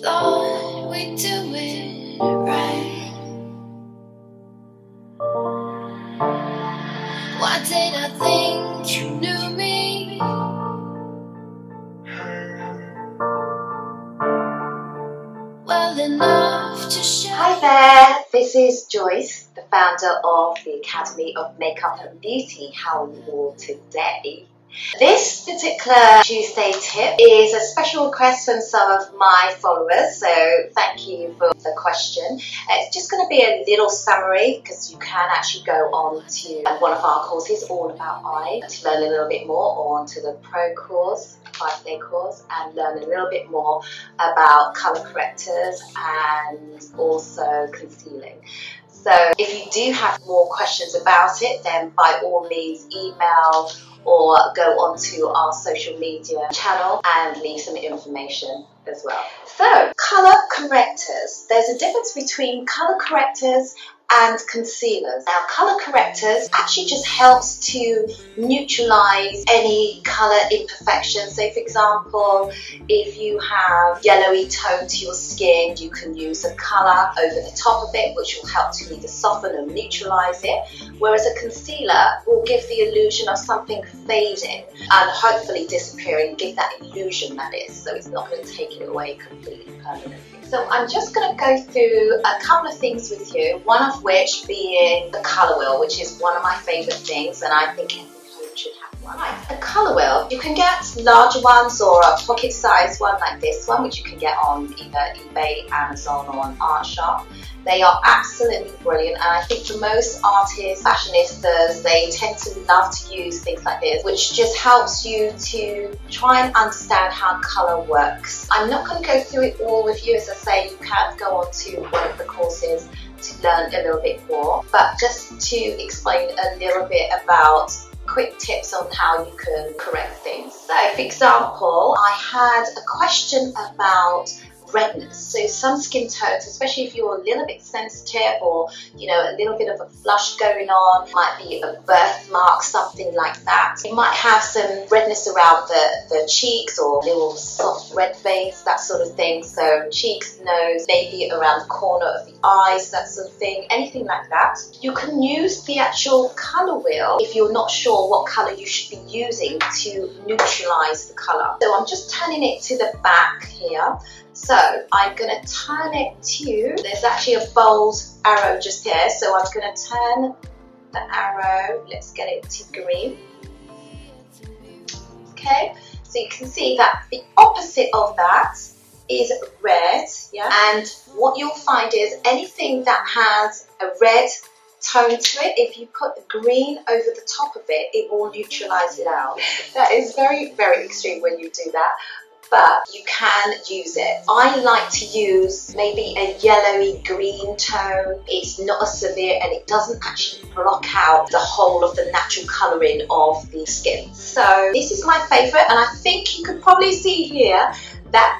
Thought we'd do it right. Why did I think you knew me? Well enough to show. Hi there, this is Joyce, the founder of the Academy of Makeup and Beauty. How are you all today? This particular Tuesday tip is a special request from some of my followers, so thank you for the question. It's just going to be a little summary because you can actually go on to one of our courses all about eye to learn a little bit more, or onto the Pro course, 5-day course, and learn a little bit more about colour correctors and also concealing. So if you do have more questions about it, then by all means email or go onto our social media channel and leave some information as well. So, colour correctors. There's a difference between colour correctors and concealers. Now, colour correctors actually just helps to neutralise any colour imperfections. So, for example, if you have yellowy tone to your skin, you can use a colour over the top of it, which will help to either soften or neutralise it. Whereas a concealer will give the illusion of something fading and hopefully disappearing, give that illusion, that is. So it's not going to take it away completely permanently. So I'm just going to go through a couple of things with you, one of which being the colour wheel, which is one of my favourite things, and I think everyone should have one. Right, a colour wheel, you can get larger ones or a pocket sized one like this one, which you can get on either eBay, Amazon or on Art Shop. They are absolutely brilliant, and I think for most artists, fashionistas, they tend to love to use things like this, which just helps you to try and understand how colour works. I'm not going to go through it all with you. As I say, you can go on to one of the courses to learn a little bit more, but just to explain a little bit about quick tips on how you can correct things. So, for example, I had a question about redness. So some skin tones, especially if you're a little bit sensitive or a little bit of a flush going on, might be a birthmark, something like that. You might have some redness around the cheeks or little soft red veins, that sort of thing. So cheeks, nose, maybe around the corner of the eyes, that sort of thing, anything like that. You can use the actual colour wheel if you're not sure what colour you should be using to neutralise the colour. So I'm just turning it to the back here. So I'm going to turn it to, there's actually a bold arrow just here, so I'm going to turn the arrow, let's get it to green. Okay, so you can see that the opposite of that is red, yeah? And what you'll find is anything that has a red tone to it, if you put the green over the top of it, it will neutralise it out. That is very, very extreme when you do that, but you can use it. I like to use maybe a yellowy green tone. It's not as severe and it doesn't actually block out the whole of the natural colouring of the skin. So this is my favourite, and I think you could probably see here that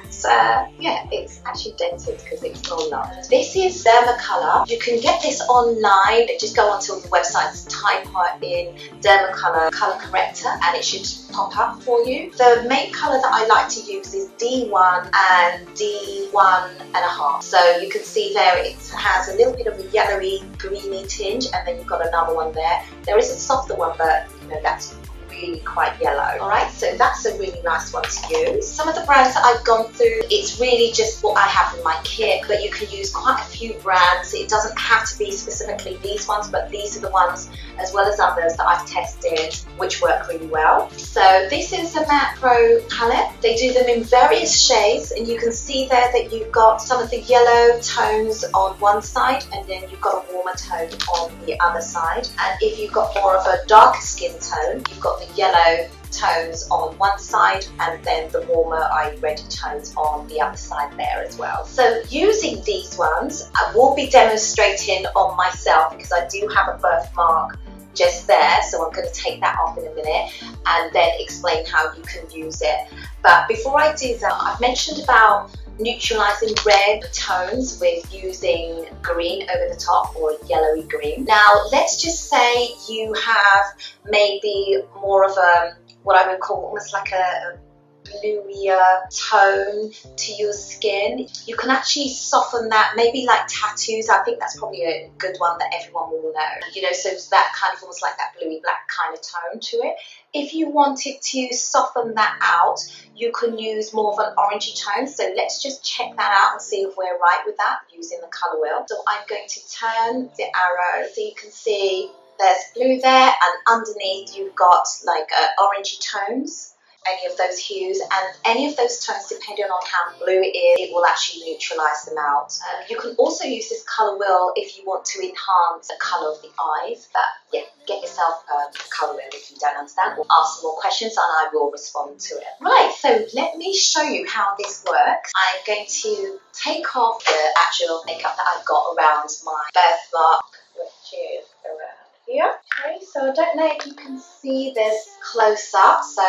yeah, it's actually dented because it's all large. This is Dermacolor. You can get this online. Just go onto the website, type in Dermacolor colour corrector, and it should pop up for you. The main colour that I like to use is D1 and D1.5. So you can see there it has a little bit of a yellowy, greeny tinge, and then you've got another one there. There is a softer one, but that's really quite yellow. Alright, so that's a really nice one to use. Some of the brands that I've gone through, it's really just what I have in my kit, but you can use quite a few brands. It doesn't have to be specifically these ones, but these are the ones, as well as others, that I've tested which work really well. So this is a Matte Pro palette. They do them in various shades, and you can see there that you've got some of the yellow tones on one side, and then you've got a warmer tone on the other side. And if you've got more of a darker skin tone, you've got the yellow tones on one side and then the warmer reddy tones on the other side there as well. So using these ones, I will be demonstrating on myself because I do have a birthmark just there, so I'm going to take that off in a minute and then explain how you can use it. But before I do that, I've mentioned about neutralizing red tones with using green over the top, or yellowy green. Now let's just say you have maybe more of a, what I would call almost like a bluier tone to your skin. You can actually soften that, maybe like tattoos. I think that's probably a good one that everyone will know. You know, so that kind of almost like that bluey black kind of tone to it. If you wanted to soften that out, you can use more of an orangey tone. So let's just check that out and see if we're right with that using the colour wheel. So I'm going to turn the arrow so you can see there's blue there, and underneath you've got like orangey tones, any of those hues, and any of those tones, depending on how blue it is, it will actually neutralise them out. You can also use this colour wheel if you want to enhance the colour of the eyes. But yeah, get yourself a colour wheel if you don't understand, or ask some more questions and I will respond to it. Right, so let me show you how this works. I'm going to take off the actual makeup that I've got around my birthmark, which is around here. Okay, so I don't know if you can see this close up, so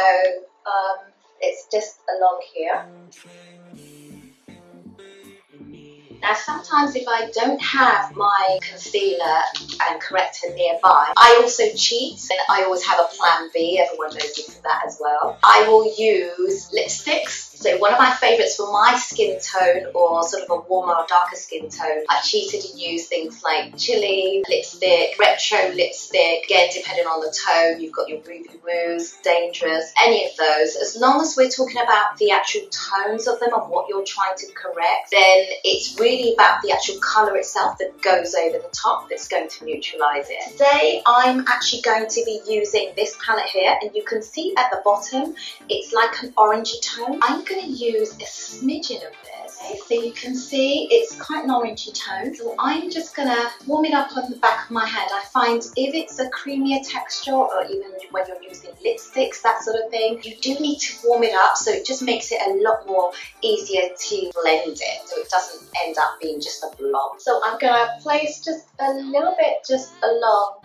it's just along here. Now sometimes if I don't have my concealer and corrector nearby, I also cheat, and I always have a plan B. Everyone knows this and that as well. I will use lipsticks. So one of my favourites for my skin tone, or sort of a warmer or darker skin tone, I cheated and used things like chili lipstick, retro lipstick. Again, depending on the tone, you've got your Ruby Roos, Dangerous, any of those. As long as we're talking about the actual tones of them and what you're trying to correct, then it's really about the actual colour itself that goes over the top that's going to neutralise it. Today, I'm actually going to be using this palette here, and you can see at the bottom, it's like an orangey tone. I'm going to use a smidgen of this. Okay, so you can see it's quite an orangey tone. So I'm just going to warm it up on the back of my hand. I find if it's a creamier texture, or even when you're using lipsticks, that sort of thing, you do need to warm it up, so it just makes it a lot more easier to blend it, so it doesn't end up being just a blob. So I'm going to place just a little bit just along.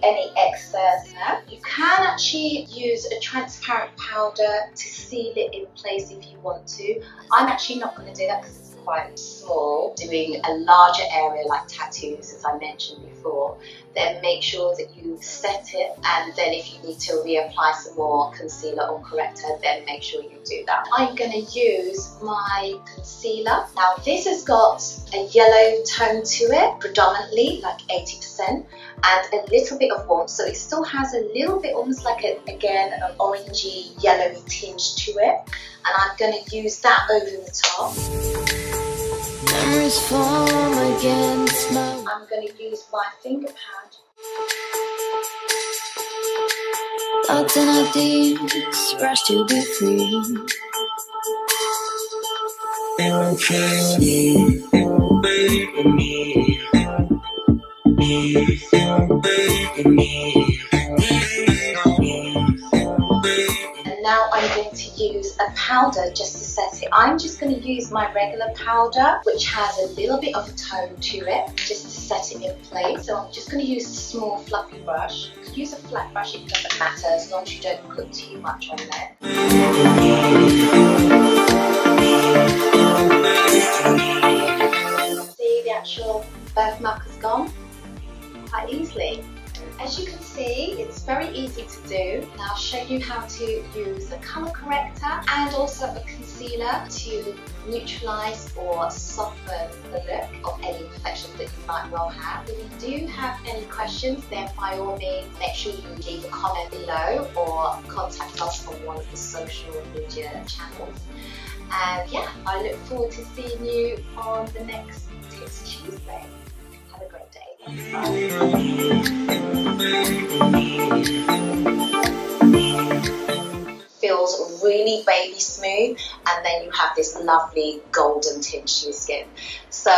Any excess. You can actually use a transparent powder to seal it in place if you want to. I'm actually not going to do that because it's quite small. Doing a larger area like tattoos, as I mentioned before, then make sure that you set it, and then if you need to reapply some more concealer or corrector, then make sure you do that. I'm going to use my concealer. Now this has got a yellow tone to it, predominantly like 80%, and a little bit of warmth, so it still has a little bit, almost like again an orangey yellowy tinge to it, and I'm going to use that over the top. Memories form against my... I'm going to use my finger pad. Locked in our deeps, rush to be free. And now I'm going to use a powder just to set it. I'm just going to use my regular powder, which has a little bit of a tone to it, just to set it in place. So I'm just going to use a small fluffy brush. You can use a flat brush, it doesn't matter as long as you don't put too much on there. See, the actual birthmark is gone quite easily. As you can see, it's very easy to do. And I'll show you how to use a colour corrector and also a concealer to neutralise or soften the look of any imperfections that you might well have. If you do have any questions, then by all means make sure you leave a comment below or contact us on one of the social media channels. And yeah, I look forward to seeing you on the next Tips Tuesday. Have a great day. Feels really baby smooth, and then you have this lovely golden tinge to your skin. So